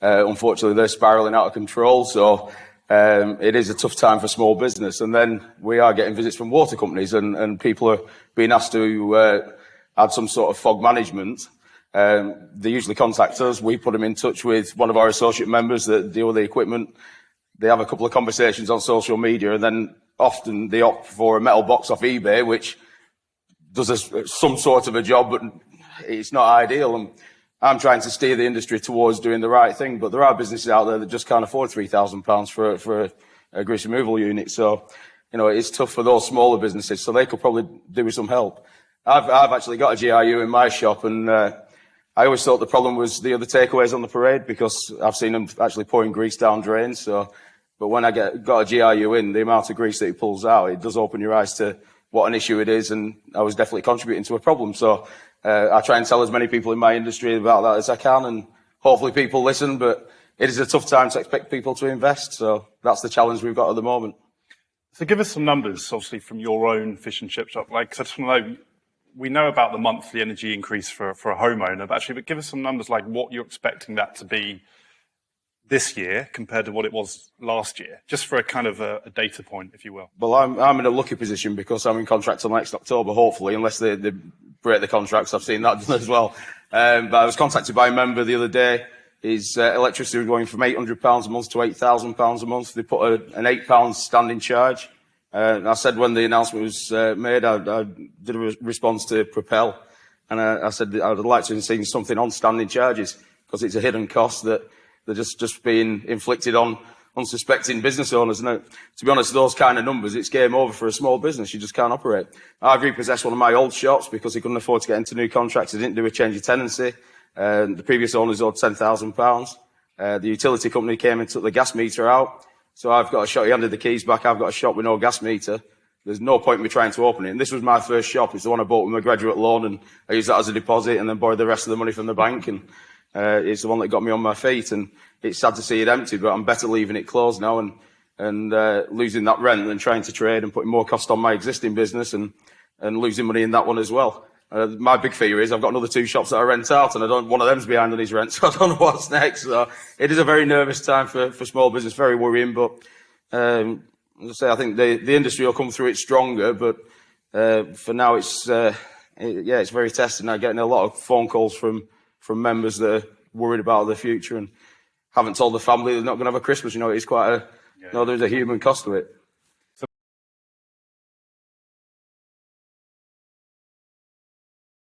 Unfortunately, they're spiralling out of control. So it is a tough time for small business. And then we are getting visits from water companies, and people are being asked to add some sort of fog management. They usually contact us. We put them in touch with one of our associate members that deal with the equipment. They have a couple of conversations on social media, and then often they opt for a metal box off eBay, which does some sort of a job, but it's not ideal. And I'm trying to steer the industry towards doing the right thing, but there are businesses out there that just can't afford £3,000 for a grease removal unit. So, it's tough for those smaller businesses. So they could probably do with some help. I've actually got a GRU in my shop, and I always thought the problem was the other takeaways on the parade, because I've seen them actually pouring grease down drains. So, but when I got a GRU in, the amount of grease that it pulls out, it does open your eyes to what an issue it is, and I was definitely contributing to a problem. So I try and tell as many people in my industry about that as I can, and hopefully people listen, but it is a tough time to expect people to invest. So that's the challenge we've got at the moment. So give us some numbers, obviously, from your own fish and chip shop. I just want to know, we know about the monthly energy increase for a homeowner, but give us some numbers like what you're expecting that to be this year compared to what it was last year, just for a kind of a data point, if you will. Well, I'm in a lucky position because I'm in contract till next October, hopefully, unless they break the contracts. I've seen that done as well. But I was contacted by a member the other day. His electricity was going from £800 a month to £8,000 a month. They put an £8 standing charge. I said when the announcement was made, I did a response to Propel, and I said I would like to have seen something on standing charges, because it's a hidden cost that they're just being inflicted on unsuspecting business owners. Now, to be honest, those kind of numbers, it's game over for a small business. You just can't operate. I've repossessed one of my old shops because he couldn't afford to get into new contracts. He didn't do a change of tenancy. The previous owners owed £10,000. The utility company came and took the gas meter out. So I've got a shop. He handed the keys back. I've got a shop with no gas meter. There's no point in me trying to open it. And this was my first shop. It's the one I bought with my graduate loan, and I used that as a deposit and then borrowed the rest of the money from the bank. And it's the one that got me on my feet. And it's sad to see it empty, but I'm better leaving it closed now and losing that rent than trying to trade and putting more cost on my existing business and losing money in that one as well. My big fear is I've got another 2 shops that I rent out, and one of them's behind on his rent, so I don't know what's next. So it is a very nervous time for small business, very worrying. But as I say, I think the industry will come through it stronger. But for now, it's very testing. I'm getting a lot of phone calls from members that are worried about the future and haven't told the family they're not going to have a Christmas. It's quite there's a human cost to it.